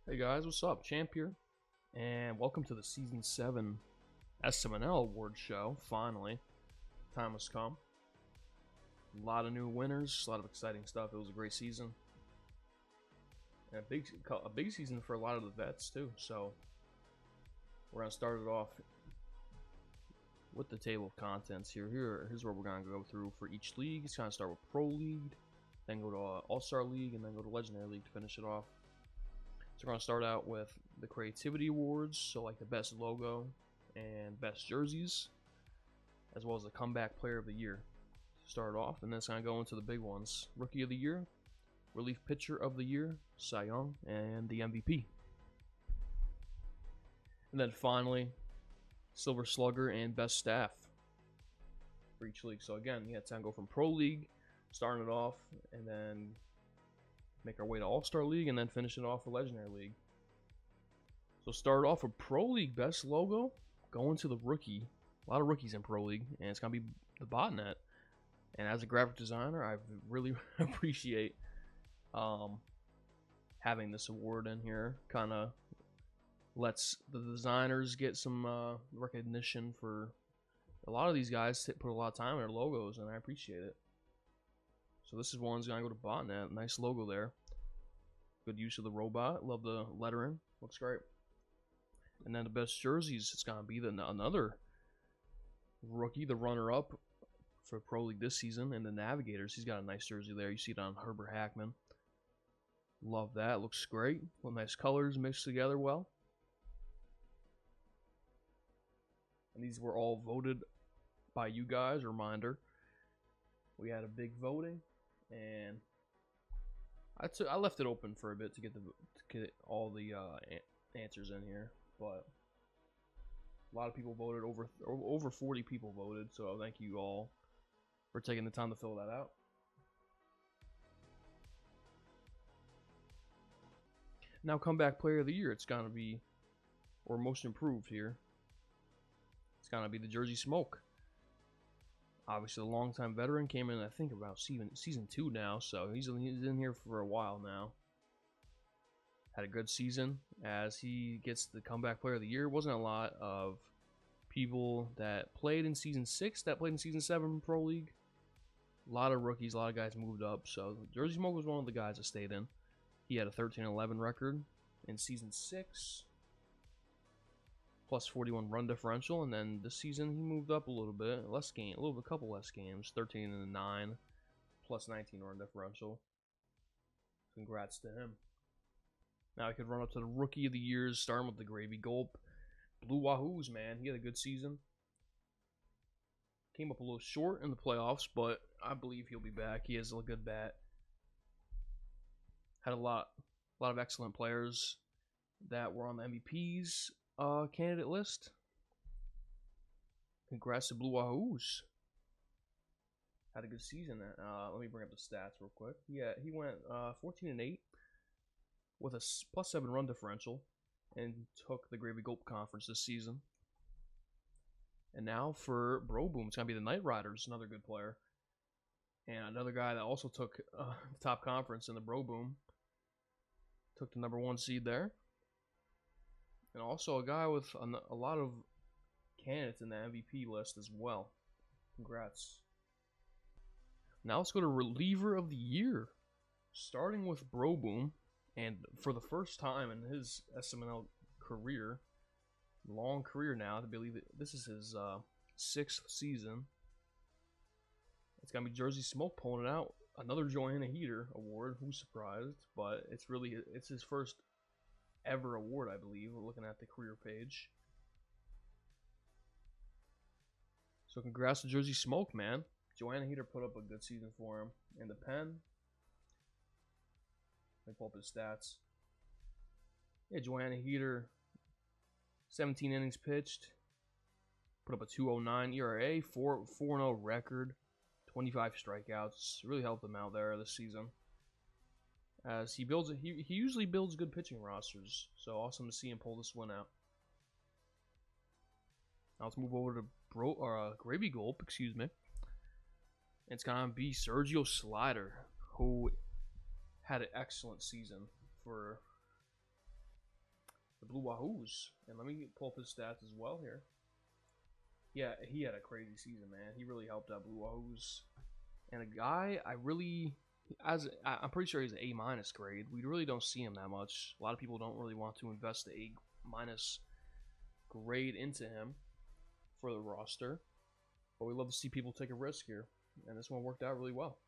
Hey guys, what's up? Champ here, and welcome to the Season 7 SMNL Award Show. Finally, time has come. A lot of new winners, a lot of exciting stuff. It was a great season, and a big season for a lot of the vets too. So we're gonna start it off with the table of contents here. Here's what we're gonna go through for each league. It's gonna start with Pro League, then go to All-Star League, and then go to Legendary League to finish it off. So we're going to start out with the Creativity Awards, so like the best logo and best jerseys, as well as the Comeback Player of the Year to start off. And then it's going to go into the big ones: Rookie of the Year, Relief Pitcher of the Year, Cy Young, and the MVP. And then finally, Silver Slugger and Best Staff for each league. So again, it's going to go from Pro League, starting it off, and then make our way to All-Star League, and then finish it off with Legendary League. So start off with Pro League best logo, going to the rookie. A lot of rookies in Pro League, and it's gonna be the botnet. And as a graphic designer, I really appreciate having this award in here. Kind of lets the designers get some recognition for a lot of these guys. Put a lot of time in their logos, and I appreciate it. So this is one's gonna go to botnet. Nice logo there. Good use of the robot. Love the lettering. Looks great. And then the best jerseys, it's gonna be another rookie, the runner-up for Pro League this season, and the Navigators. He's got a nice jersey there. You see it on Herbert Hackman. Love that. Looks great. Well, nice colors mixed together well. And these were all voted by you guys. Reminder: we had a big voting. And I left it open for a bit to get all the answers in here, but a lot of people voted. Over 40 people voted, so thank you all for taking the time to fill that out. Now, Comeback Player of the Year, it's gonna be, or Most Improved here, it's gonna be the Jersey Smoke. Obviously, the longtime veteran came in, I think, about season 2 now, so he's in here for a while now. Had a good season as he gets the Comeback Player of the Year. Wasn't a lot of people that played in season 6 that played in season 7 Pro League. A lot of rookies, a lot of guys moved up, so Jersey Smoke was one of the guys that stayed in. He had a 13-11 record in season 6. Plus 41 run differential, and then this season he moved up a little bit, a couple less games, 13-9, plus 19 run differential. Congrats to him. Now I could run up to the Rookie of the Years, starting with the Gravy Gulp. Blue Wahoos, man, he had a good season. Came up a little short in the playoffs, but I believe he'll be back. He has a good bat. Had a lot of excellent players that were on the MVPs candidate list. Congrats to Blue Wahoos. Had a good season. Let me bring up the stats real quick. Yeah, he went 14-8 with a plus 7 run differential and took the Gravy Gulp Conference this season. And now for Bro Boom, it's gonna be the Night Riders, another good player, and another guy that also took the top conference in the Bro Boom. Took the #1 seed there. And also a guy with a lot of candidates in the MVP list as well. Congrats. Now let's go to Reliever of the Year. Starting with Bro Boom. And for the first time in his SMNL career, long career now, I believe this is his 6th season. It's going to be Jersey Smoke pulling it out. Another Joanna Heater award. Who's surprised? But it's his first ever award, I believe. We're looking at the career page. So congrats to Jersey Smoke, man. Joanna Heater put up a good season for him. In the pen, let me pull up his stats. Yeah, Joanna Heater, 17 innings pitched, put up a 2.09 ERA, 4.0 record, 25 strikeouts. Really helped him out there this season. As he usually builds good pitching rosters, so awesome to see him pull this one out. Now let's move over to Gravy Gulp, excuse me. It's gonna be Sergio Slider, who had an excellent season for Blue Wahoos. And let me pull up his stats as well here. Yeah, he had a crazy season, man. He really helped out Blue Wahoos. And a guy I'm pretty sure he's an A- grade. We really don't see him that much. A lot of people don't really want to invest the A- grade into him for the roster. But we love to see people take a risk here. And this one worked out really well.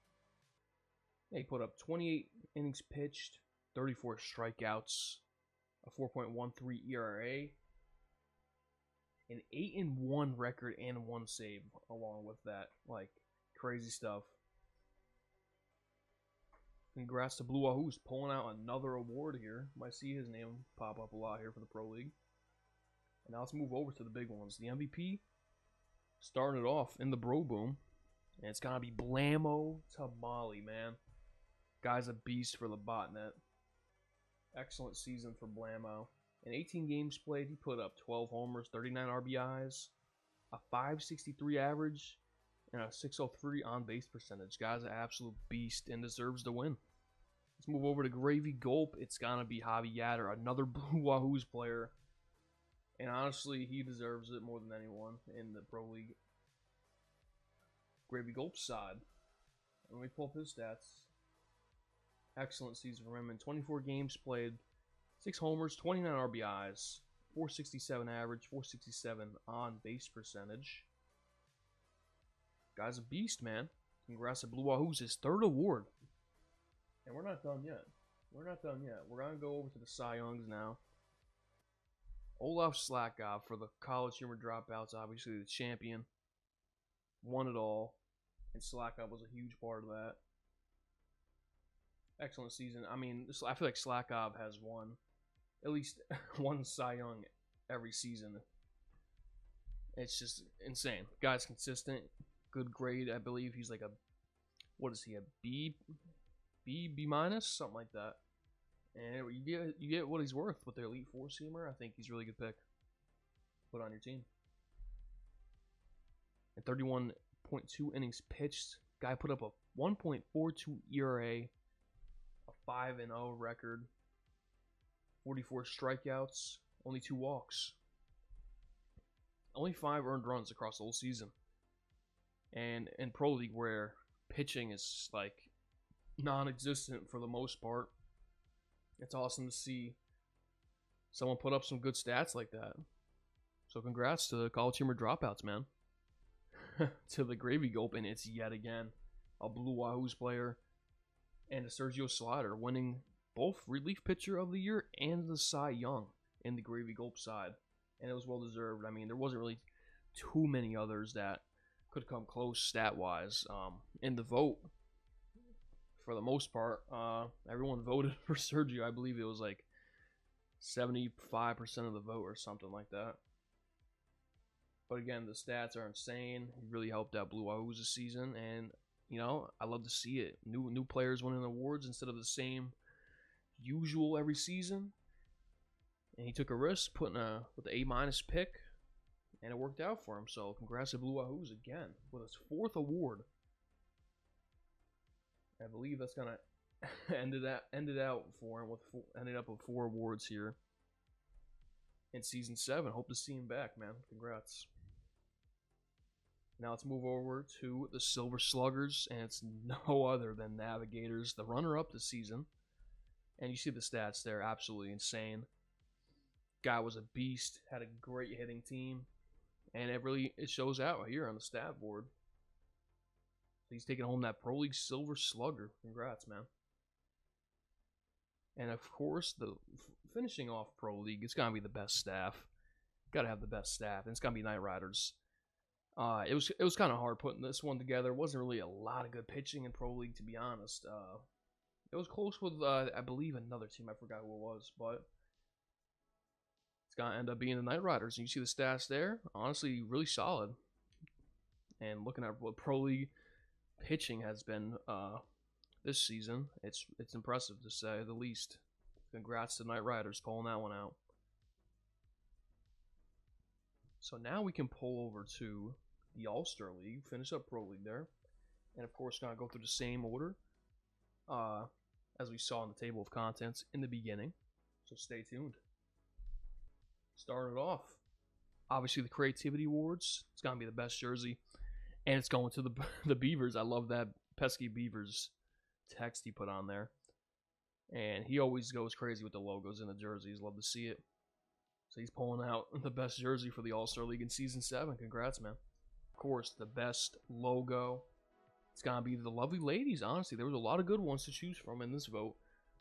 Yeah, he put up 28 innings pitched, 34 strikeouts, a 4.13 ERA, an 8-1 record, and 1 save along with that. Like, crazy stuff. Congrats to Blue Wahoos pulling out another award here. Might see his name pop up a lot here for the Pro League. And now let's move over to the big ones. The MVP starting it off in the Bro Boom. And it's going to be Blammo Tamale, man. Guy's a beast for the botnet. Excellent season for Blammo. In 18 games played, he put up 12 homers, 39 RBIs, a 5.63 average, and a 6.03 on-base percentage. Guy's an absolute beast and deserves the win. Let's move over to Gravy Gulp. It's going to be Javi Yatter, another Blue Wahoos player. And honestly, he deserves it more than anyone in the Pro League. Gravy Gulp's side. Let me pull up his stats. Excellent season for him in 24 games played, 6 homers, 29 RBIs, 467 average, 467 on base percentage. Guy's a beast, man. Congrats to Blue Wahoos, his 3rd award. And we're not done yet. We're going to go over to the Cy Youngs now. Olaf Slakov for the College Humor Dropouts, obviously the champion. Won it all. And Slakov was a huge part of that. Excellent season. I mean, I feel like Slakov has won at least one Cy Young every season. It's just insane. Guy's consistent. Good grade, I believe. He's like a, what is he, a B minus? Something like that. And you get what he's worth with the Elite Four-seamer. I think he's a really good pick. Put on your team. And 31.2 innings pitched. Guy put up a 1.42 ERA. 5-0 record, 44 strikeouts, only 2 walks, only 5 earned runs across the whole season. And in Pro League, where pitching is like non-existent for the most part, it's awesome to see someone put up some good stats like that. So congrats to the College Humor Dropouts, man. To the Gravy Gulp, and it's yet again a Blue Wahoos player. And a Sergio Slider winning both Relief Pitcher of the Year and the Cy Young in the Gravy Gulp side. And it was well deserved. I mean, there wasn't really too many others that could come close stat-wise. In the vote, for the most part, everyone voted for Sergio. I believe it was like 75% of the vote or something like that. But again, the stats are insane. He really helped out Blue Wahoos this season. And you know, I love to see it. New players winning awards instead of the same usual every season. And he took a risk with the A- pick, and it worked out for him. So congrats to Blue Wahoos again with his 4th award. I believe that's gonna end it out for him ended up with 4 awards here in season 7. Hope to see him back, man. Congrats. Now let's move over to the Silver Sluggers, and it's no other than Navigators, the runner-up this season. And you see the stats there, absolutely insane. Guy was a beast, had a great hitting team, and it shows out here on the stat board. He's taking home that Pro League Silver Slugger. Congrats, man. And of course, the finishing off Pro League, it's gonna be the best staff. Gotta have the best staff, and it's gonna be Night Riders. It was kind of hard putting this one together. It wasn't really a lot of good pitching in Pro League, to be honest. It was close with, I believe, another team. I forgot who it was, but it's going to end up being the Night Riders. And you see the stats there. Honestly, really solid. And looking at what Pro League pitching has been this season, it's impressive to say the least. Congrats to Night Riders pulling that one out. So now we can pull over to the All-Star League, finish up Pro League there. And of course, going to go through the same order as we saw in the table of contents in the beginning. So stay tuned. Starting it off, obviously the Creativity Awards. It's gonna be the best jersey, and it's going to the the Beavers. I love that pesky Beavers text he put on there, and he always goes crazy with the logos in the jerseys. Love to see it. So he's pulling out the best jersey for the All-Star League in Season 7. Congrats, man. Of course, the best logo. It's going to be the Lovely Ladies, honestly. There was a lot of good ones to choose from in this vote.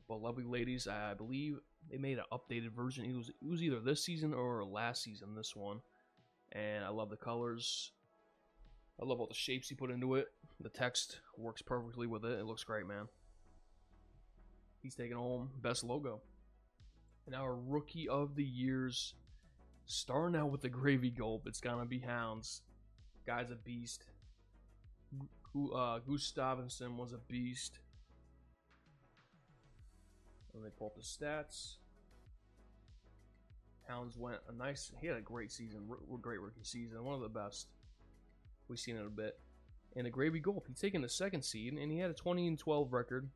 But Lovely Ladies, I believe they made an updated version. It was either this season or last season, this one. And I love the colors. I love all the shapes he put into it. The text works perfectly with it. It looks great, man. He's taking home best logo. And our Rookie of the Years, starting out with the Gravy Gulp, it's gonna be Hounds. Guy's a beast. Gustavsson was a beast. Let me pull up the stats. Hounds went he had a great season, great rookie season, one of the best we've seen in a bit. And the Gravy Gulp, he's taken the second seed, and he had a 20-12 record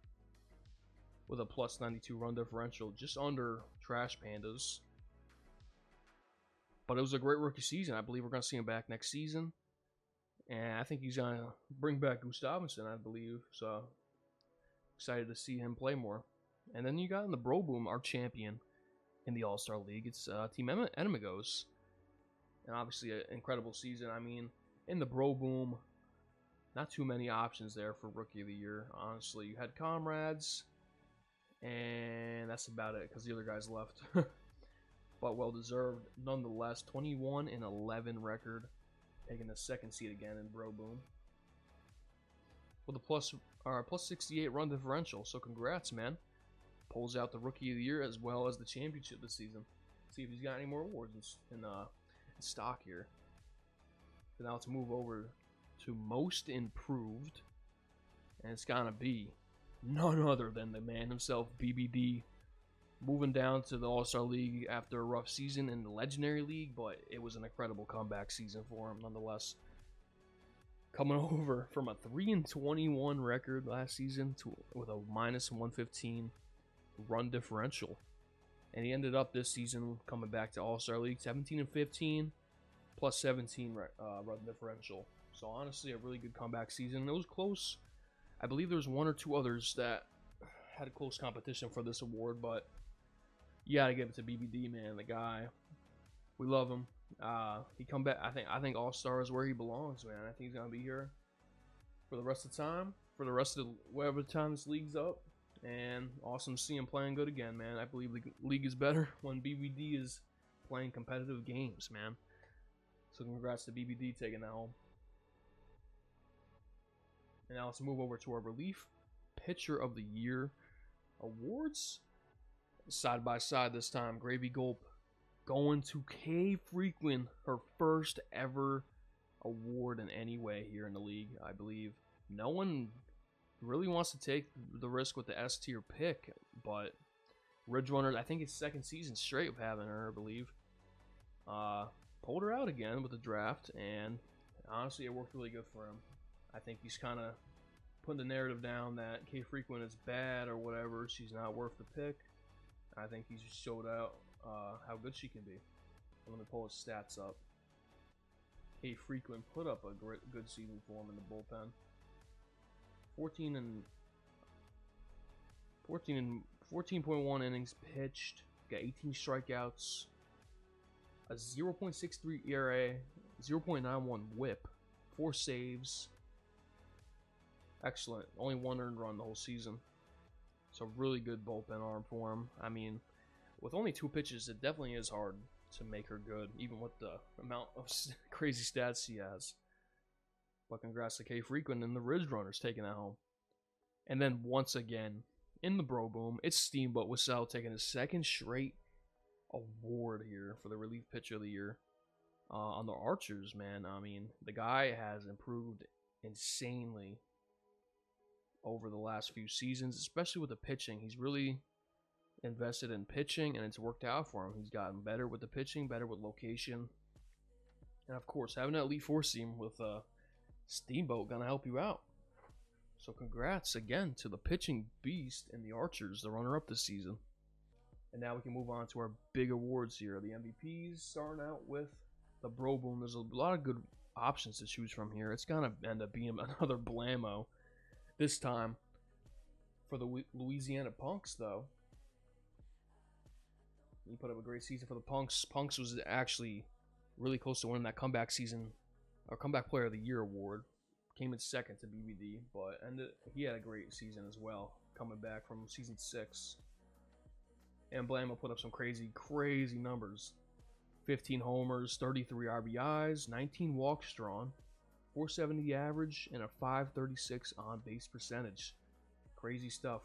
with a plus 92 run differential, just under Trash Pandas. But it was a great rookie season. I believe we're going to see him back next season. And I think he's going to bring back Gustavsson, I believe. So, excited to see him play more. And then you got in the Bro Boom, our champion in the All-Star League. It's Team Enemigos. And obviously an incredible season. I mean, in the Bro Boom, not too many options there for Rookie of the Year. Honestly, you had Comrades, and that's about it because the other guys left. But well deserved nonetheless. 21-11 record, taking the second seed again in Bro Boom with a plus 68 run differential. So congrats, man. Pulls out the Rookie of the Year as well as the championship this season. See if he's got any more awards in stock here. So now let's move over to Most Improved, and it's gonna be none other than the man himself, BBD, moving down to the All-Star League after a rough season in the Legendary League, but it was an incredible comeback season for him nonetheless. Coming over from a 3-21 record last season with a minus 115 run differential, and he ended up this season coming back to All-Star League 17-15 plus 17 run differential. So honestly, a really good comeback season. It was close. I believe there was one or two others that had a close competition for this award, but you gotta give it to BBD, man. The guy, we love him. He come back. I think All-Star is where he belongs, man. I think he's gonna be here for the rest of the time, for the rest of whatever time this league's up. And awesome to see him playing good again, man. I believe the league is better when BBD is playing competitive games, man. So congrats to BBD taking that home. And now let's move over to our Relief Pitcher of the Year awards. Side by side this time. Gravy Gulp going to K Frequent, her first ever award in any way here in the league, I believe. No one really wants to take the risk with the S tier pick, but Ridge Runner, I think it's second season straight of having her, I believe. Pulled her out again with the draft, and honestly, it worked really good for him. I think he's kind of putting the narrative down that K Frequent is bad or whatever. She's not worth the pick. I think he just showed out how good she can be. Let me pull his stats up. K Frequent put up a good season for him in the bullpen. 14.1 innings pitched. Got 18 strikeouts. A 0.63 ERA, 0.91 WHIP, 4 saves. Excellent. Only 1 earned run the whole season. So really good bullpen arm for him. I mean, with only 2 pitches, it definitely is hard to make her good, even with the amount of crazy stats she has. But congrats to K Frequent and the Ridge Runners taking that home. And then once again, in the Bro Boom, it's Steamboat Wissell taking his second straight award here for the Relief Pitcher of the Year. On the Archers, man, I mean, the guy has improved insanely over the last few seasons, especially with the pitching. He's really invested in pitching, and it's worked out for him. He's gotten better with the pitching, better with location. And of course, having that Elite Four seam with Steamboat gonna help you out. So congrats again to the pitching beast and the Archers, the runner-up this season. And now we can move on to our big awards here. The MVPs, starting out with the Bro Boom. There's a lot of good options to choose from here. It's gonna end up being another blammo. This time for the Louisiana Punks, though. He put up a great season for the Punks. Punks was actually really close to winning that comeback season, or comeback player of the year award. Came in second to BBD, but he had a great season as well, coming back from season 6. And Blammo put up some crazy numbers. 15 homers, 33 RBIs, 19 walks drawn, 470 average, and a 536 on base percentage. Crazy stuff.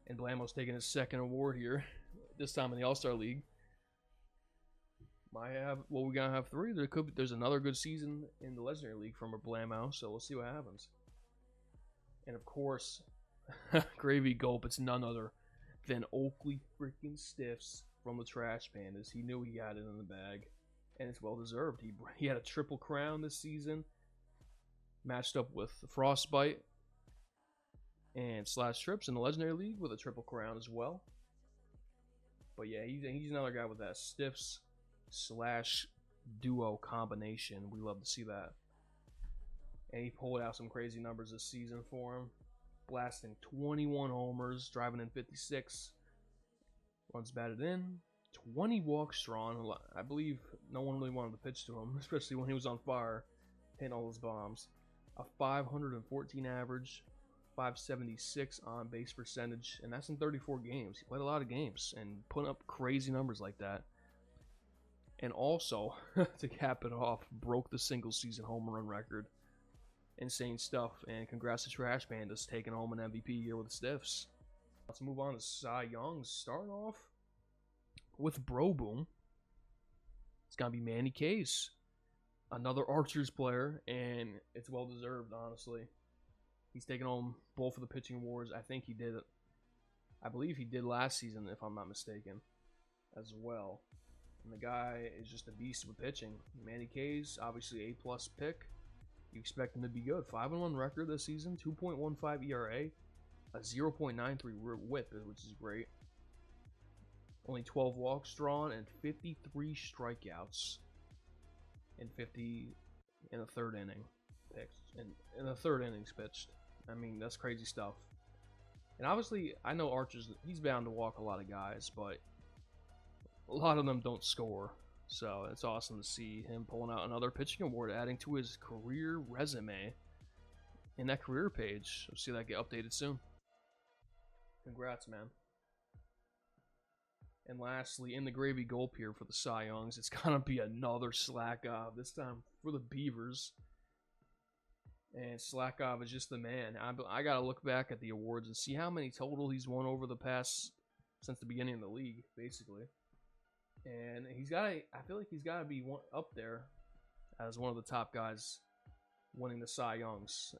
And Blammo's taking his second award here, this time in the All-Star League. We're gonna have 3. There's another good season in the Legendary League from a Blammo, so we'll see what happens. And of course, Gravy Gulp, it's none other than Oakley freaking Stiffs from the Trash Pandas. He knew he had it in the bag, and it's well deserved. He had a triple crown this season, matched up with Frostbite and Slash Trips in the Legendary League with a triple crown as well. But yeah, he's another guy with that Stiffs / duo combination. We love to see that. And he pulled out some crazy numbers this season for him, blasting 21 homers, driving in 56 runs batted in, 20 walks drawn. I believe no one really wanted to pitch to him, especially when he was on fire, hitting all those bombs. A 514 average, 576 on base percentage, and that's in 34 games. He played a lot of games and putting up crazy numbers like that. And also, to cap it off, broke the single season home run record. Insane stuff, and congrats to Trash Pandas taking home an MVP here with the Stiffs. Let's move on to Cy Young's. Starting off with Bro Boom, it's gonna be Manny Case, another Archers player, and it's well deserved, honestly. He's taken home both of the pitching awards. I believe he did last season, if I'm not mistaken, as well. And the guy is just a beast with pitching. Manny Case, obviously A+ pick. You expect him to be good. 5-1 record this season, 2.15 ERA, a 0.93 WHIP, which is great. Only 12 walks drawn and 53 strikeouts in the third inning pitched. In the third innings pitched. I mean, that's crazy stuff. And obviously, I know Archer's, he's bound to walk a lot of guys, but a lot of them don't score. So it's awesome to see him pulling out another pitching award, adding to his career resume in that career page. We'll see that get updated soon. Congrats, man. And lastly, in the Gravy Gulp here for the Cy Youngs, it's gonna be another Slakov, this time for the Beavers. And Slakov is just the man. I gotta look back at the awards and see how many total he's won over the past, since the beginning of the league, basically. And I feel like he's got to be up there as one of the top guys winning the Cy Youngs.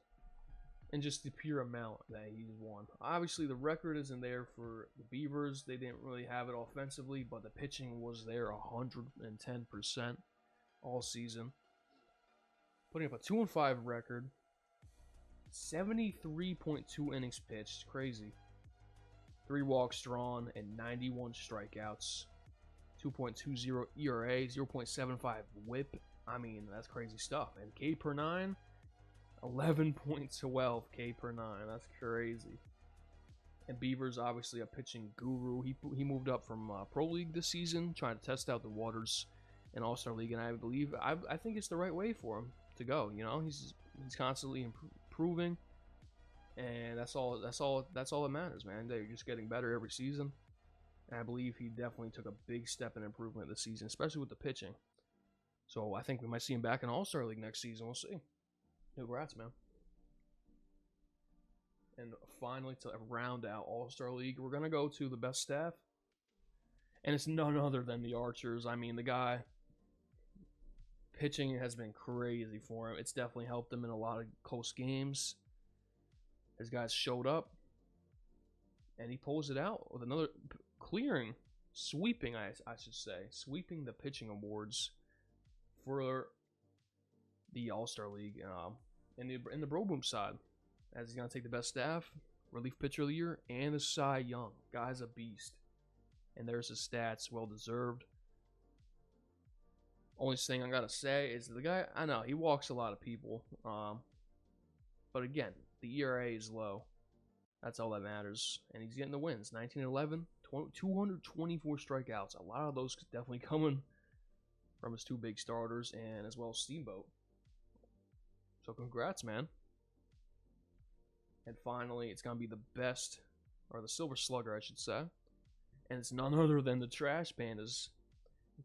And just the pure amount that he's won. Obviously, the record isn't there for the Beavers. They didn't really have it offensively, but the pitching was there 110% all season. Putting up a 2-5 record. 73.2 innings pitched. Crazy. 3 walks drawn and 91 strikeouts. 2.20 ERA, 0.75 WHIP. I mean, that's crazy stuff. And K per 9, 11.12 K per 9. That's crazy. And Beaver's obviously a pitching guru. He moved up from Pro League this season, trying to test out the waters in All-Star League, and I think it's the right way for him to go. You know, he's constantly improving, and that's all that matters, man. They're just getting better every season. And I believe he definitely took a big step in improvement this season, especially with the pitching. So I think we might see him back in All-Star League next season. We'll see. Congrats, man. And finally, to round out All-Star League, we're going to go to the best staff. And it's none other than the Archers. I mean, the guy, pitching has been crazy for him. It's definitely helped him in a lot of close games. His guys showed up. And he pulls it out with another sweeping the pitching awards for the All-Star League in the Bro Boom side, as he's going to take the best staff, relief pitcher of the year, and the Cy Young. Guy's a beast. And there's his stats, well deserved. Only thing I gotta say is the guy, I know he walks a lot of people, but again, the ERA is low. That's all that matters, and he's getting the wins. 1911, 224 strikeouts. A lot of those definitely coming from his two big starters, and as well as Steamboat. So congrats, man. And finally, it's gonna be the best, or the Silver Slugger, I should say, and it's none other than the Trash Pandas.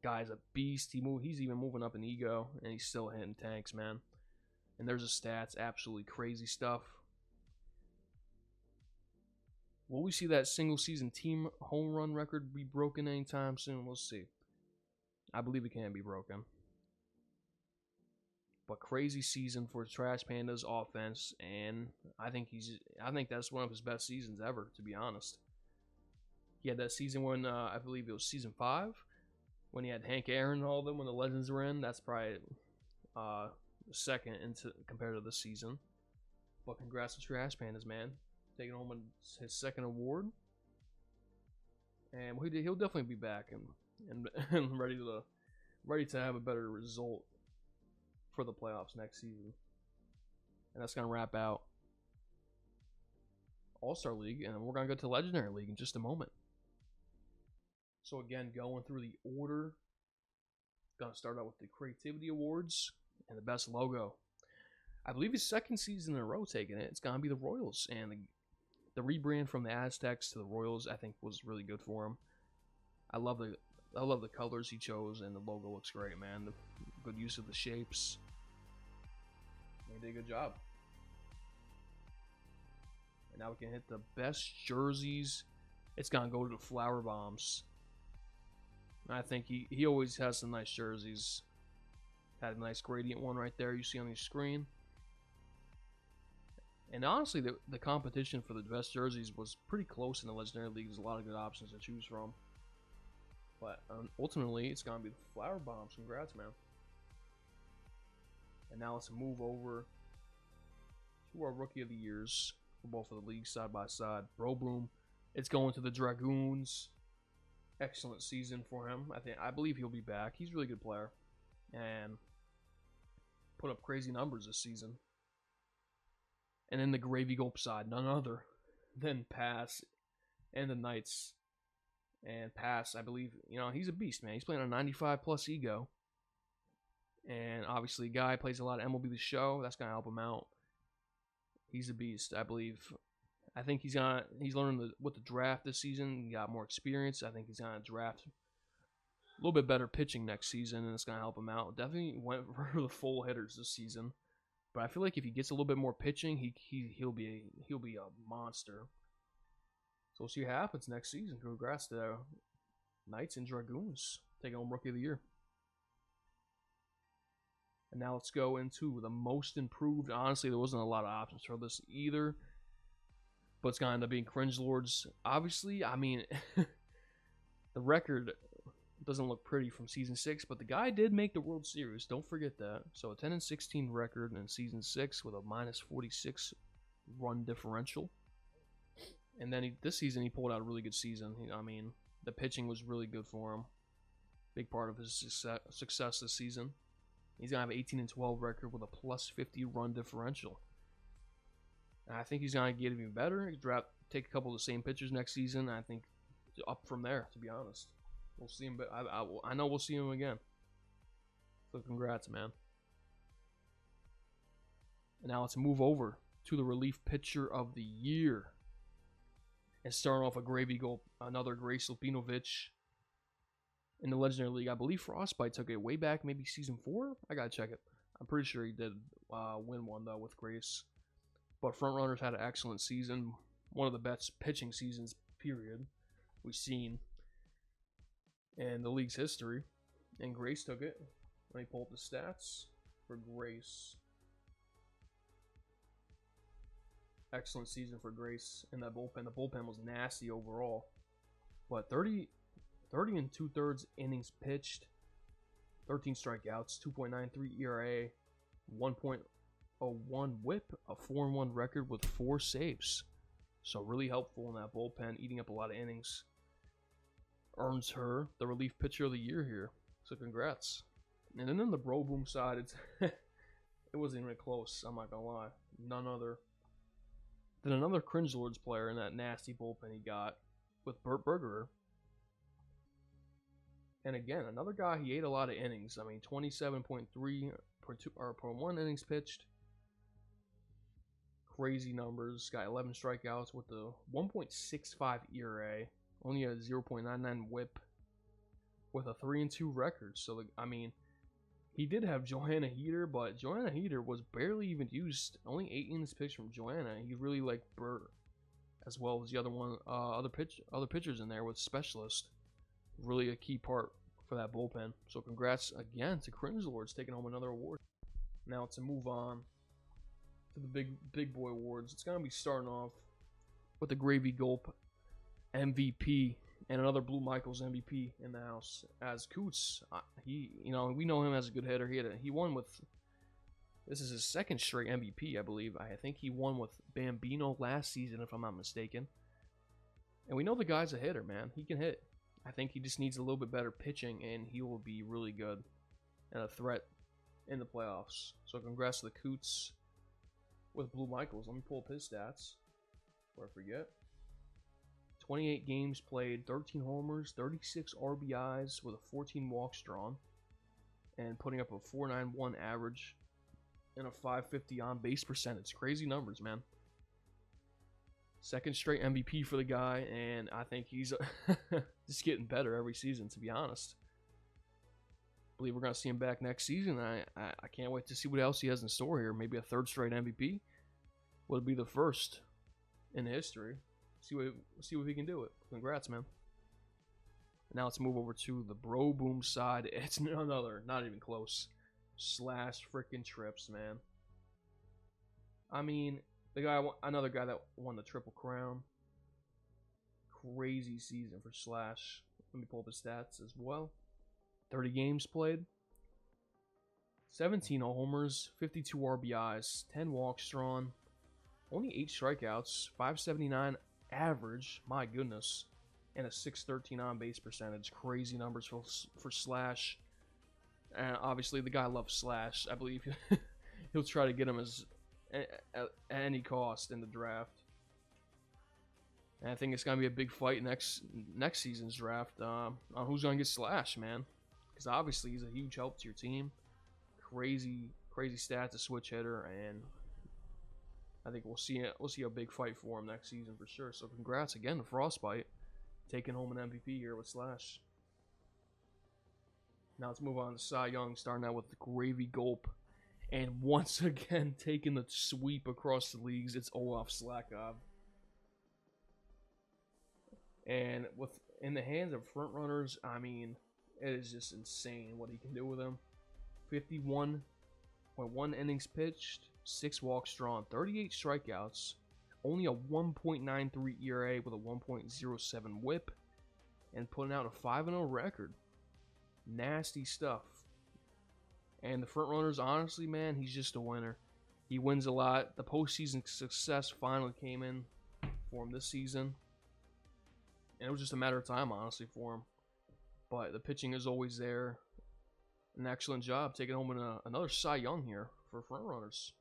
Guy's a beast. He's even moving up in ego, and he's still hitting tanks, man. And there's his stats, absolutely crazy stuff. Will we see that single season team home run record be broken anytime soon? We'll see. I believe it can be broken. But crazy season for Trash Pandas offense, and I think that's one of his best seasons ever, to be honest. He had that season when I believe it was season 5. When he had Hank Aaron and all of them when the Legends were in. That's probably second compared to this season. But congrats to Trash Pandas, man. Taking home his second award. And he'll definitely be back and ready to have a better result for the playoffs next season. And that's going to wrap out All-Star League. And we're going to go to Legendary League in just a moment. So again, going through the order, gonna start out with the Creativity Awards and the best logo. I believe his second season in a row taking it. It's gonna be the Royals, and the rebrand from the Aztecs to the Royals, I think, was really good for him. I love the colors he chose, and the logo looks great, man. The good use of the shapes. They did a good job. And now we can hit the best jerseys. It's gonna go to the Flower Bombs. I think he always has some nice jerseys. Had a nice gradient one right there you see on your screen. And honestly, the competition for the best jerseys was pretty close in the Legendary League. There's a lot of good options to choose from. But ultimately, it's going to be the Flower Bombs. Congrats, man. And now let's move over to our Rookie of the Years for both of the leagues side by side. Bro Boom, it's going to the Dragoons. Excellent season for him. I believe he'll be back. He's a really good player and put up crazy numbers this season. And then the Gravy Gulp side, none other than Pass and the Knights. And Pass, I believe, he's a beast, man. He's playing a 95 plus ego. And obviously, Guy plays a lot of MLB The Show. That's gonna help him out. He's a beast, I believe. I think he's learning with the draft this season. He got more experience. I think he's gonna draft a little bit better pitching next season, and it's gonna help him out. Definitely went for the full hitters this season, but I feel like if he gets a little bit more pitching, he'll be a monster. So we'll see what happens next season. Congrats to Knights and Dragoons taking home Rookie of the Year. And now let's go into the most improved. Honestly, there wasn't a lot of options for this either. But it's going to end up being Cringe Lords. Obviously, I mean, the record doesn't look pretty from Season 6, but the guy did make the World Series. Don't forget that. So a 10-16 record in Season 6 with a -46 run differential. And then this season, he pulled out a really good season. I mean, the pitching was really good for him. Big part of his success this season. He's going to have an 18-12 record with a +50 run differential. And I think he's going to get even better. Take a couple of the same pitchers next season. I think up from there, to be honest. We'll see him, but I know we'll see him again. So congrats, man. And now let's move over to the Relief Pitcher of the Year. And starting off a Gravy Gulp, another Grace Lupinovich. In the Legendary League, I believe Frostbite took it way back, maybe Season 4? I got to check it. I'm pretty sure he did win one, though, with Grace. But Frontrunners had an excellent season. One of the best pitching seasons, period, we've seen in the league's history. And Grace took it. Let me pull up the stats for Grace. Excellent season for Grace in that bullpen. The bullpen was nasty overall. But 30 and 2/3 innings pitched. 13 strikeouts, 2.93 ERA, 1.01 whip, a 4-1 record with 4 saves. So really helpful in that bullpen, eating up a lot of innings. earns her the relief pitcher of the year here. So congrats. And then on the Bro Boom side, it's it wasn't even close. I'm not gonna lie. None other than another Cringe Lords player in that nasty bullpen he got with Burt Bergerer. And again, another guy, he ate a lot of innings. I mean, 27.3 per 1 innings pitched. Crazy numbers. Got 11 strikeouts with a 1.65 ERA, only a 0.99 WHIP, with a 3-2 record. So, I mean, he did have Joanna Heater, but Joanna Heater was barely even used. Only 8 innings pitched from Joanna. He really liked Burt, as well as the other pitchers in there with Specialist. Really a key part for that bullpen. So congrats again to Cringe Lords taking home another award. Now to move on to the big boy awards, it's gonna be starting off with the Gravy Gulp MVP and another Blue Michaels MVP in the house. As Coots, we know him as a good hitter. He won with, this is his second straight MVP, I believe. I think he won with Bambino last season, if I'm not mistaken. And we know the guy's a hitter, man. He can hit. I think he just needs a little bit better pitching, and he will be really good and a threat in the playoffs. So congrats to the Coots with Blue Michaels. Let me pull up his stats before I forget. 28 games played, 13 homers, 36 RBIs with a 14 walks drawn, and putting up a .491 average and a .550 on base percentage. Crazy numbers, man. Second straight MVP for the guy, and I think he's just getting better every season, to be honest. I believe we're going to see him back next season. I can't wait to see what else he has in store here. Maybe a third straight MVP. Would be the first in history. See what he can do it. Congrats, man. Now let's move over to the Bro Boom side. It's not even close. Slash freaking Trips, man. I mean, another guy that won the Triple Crown. Crazy season for Slash. Let me pull up his stats as well. 30 games played, 17 homers, 52 RBIs, 10 walks drawn, only 8 strikeouts, .579 average, my goodness, and a .613 on base percentage. Crazy numbers for Slash. And obviously the guy loves Slash. I believe he'll try to get him at any cost in the draft. And I think it's gonna be a big fight next season's draft on who's gonna get Slash, man. Because obviously he's a huge help to your team. Crazy stats, a switch hitter, and I think we'll see a big fight for him next season for sure. So congrats again to Frostbite, taking home an MVP here with Slash. Now let's move on to Cy Young, starting out with the Gravy Gulp, and once again taking the sweep across the leagues. It's Olaf Slakov, and in the hands of front runners, I mean, it is just insane what he can do with them. 51.1 innings pitched, 6 walks drawn, 38 strikeouts, only a 1.93 ERA with a 1.07 WHIP, and putting out a 5-0 record. Nasty stuff. And the front runners, honestly, man, he's just a winner. He wins a lot. The postseason success finally came in for him this season, and it was just a matter of time, honestly, for him. But the pitching is always there. An excellent job taking home another Cy Young here for front runners.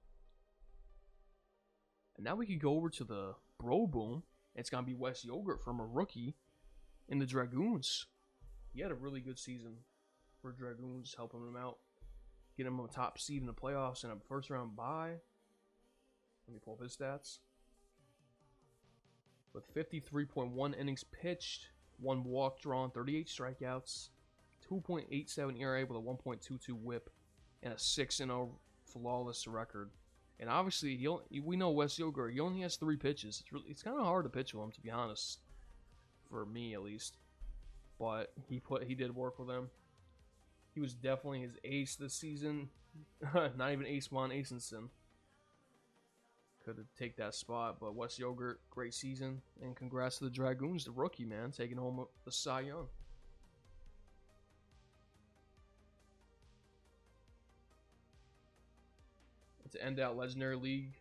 And now we can go over to the Bro Boom. It's going to be Wes Yogurt from a rookie in the Dragoons. He had a really good season for Dragoons, helping him out, getting him a top seed in the playoffs and a first round bye. Let me pull up his stats. With 53.1 innings pitched, 1 walk drawn, 38 strikeouts, 2.87 ERA with a 1.22 WHIP, and a 6-0 flawless record. And obviously, we know Wes Yogurt, he only has 3 pitches. It's kind of hard to pitch with him, to be honest, for me at least. But he did work with him. He was definitely his ace this season. Not even Ace Von Asenson could take that spot, but Wes Yogurt, great season, and congrats to the Dragoons, the rookie, man, taking home the Cy Young. To end out Legendary League,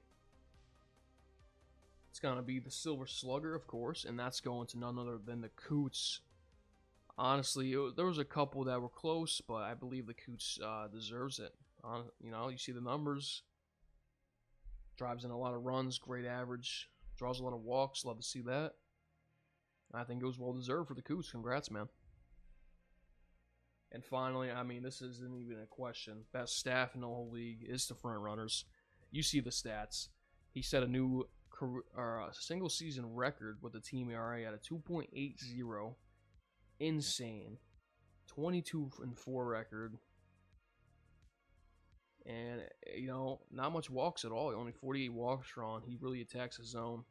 it's gonna be the Silver Slugger, of course, and that's going to none other than the Coots. Honestly, there was a couple that were close, but I believe the Coots deserves it. You see the numbers, drives in a lot of runs, great average, draws a lot of walks. Love to see that. I think it was well deserved for the Coots. Congrats, man. And finally, I mean, this isn't even a question. Best staff in the whole league is the front runners. You see the stats. He set a new single season record with the team ERA at a 2.80. Insane. 22-4 record. And, not much walks at all. Only 48 walks drawn. He really attacks his zone.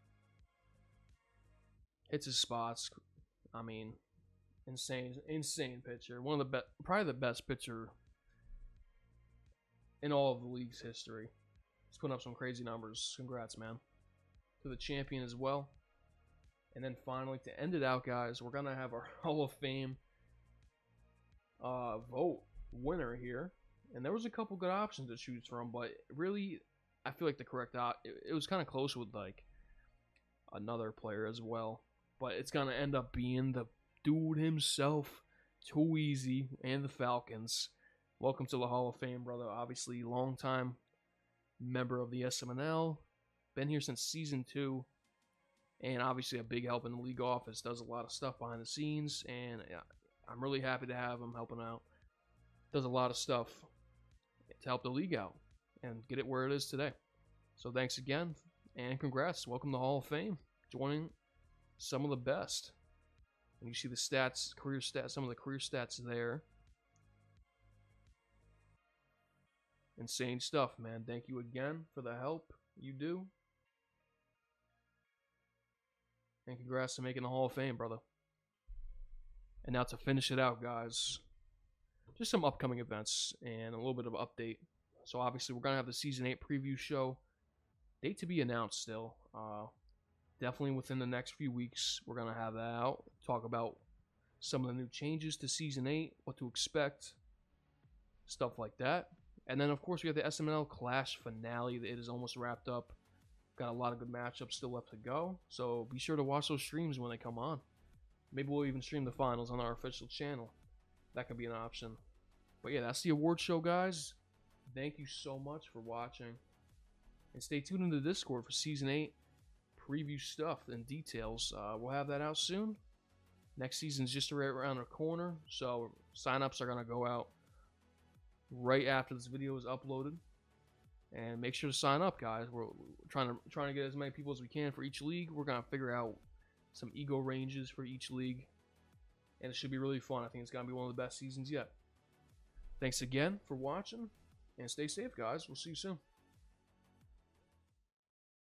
Hits his spots. I mean, insane pitcher. One of the best, probably the best pitcher in all of the league's history. He's putting up some crazy numbers. Congrats, man. To the champion as well. And then finally, to end it out, guys, we're gonna have our Hall of Fame vote winner here. And there was a couple good options to choose from, but really, I feel like the correct it was kind of close with like another player as well. But it's gonna end up being the dude himself, Too Easy, and the Falcons. Welcome to the Hall of Fame, brother. Obviously, longtime member of the SMNL. Been here since season 2. And obviously a big help in the league office. Does a lot of stuff behind the scenes. And I'm really happy to have him helping out. Does a lot of stuff to help the league out and get it where it is today. So thanks again. And congrats. Welcome to the Hall of Fame. Joining some of the best. And you see the stats, career stats, some of the career stats there. Insane stuff, man. Thank you again for the help you do. And congrats to making the Hall of Fame, brother. And now to finish it out, guys, just some upcoming events and a little bit of an update. So obviously we're going to have the Season 8 preview show. Date to be announced still. Definitely within the next few weeks, we're going to have that out. Talk about some of the new changes to Season 8, what to expect, stuff like that. And then, of course, we have the SMNL Clash finale. It is almost wrapped up. Got a lot of good matchups still left to go. So be sure to watch those streams when they come on. Maybe we'll even stream the finals on our official channel. That could be an option. But yeah, that's the award show, guys. Thank you so much for watching. And stay tuned in the Discord for Season 8 preview stuff and details. We'll have that out soon. Next season's just right around the corner. So sign-ups are going to go out right after this video is uploaded. And make sure to sign up, guys. We're trying to get as many people as we can for each league. We're going to figure out some ego ranges for each league. And it should be really fun. I think it's going to be one of the best seasons yet. Thanks again for watching. And stay safe, guys. We'll see you soon.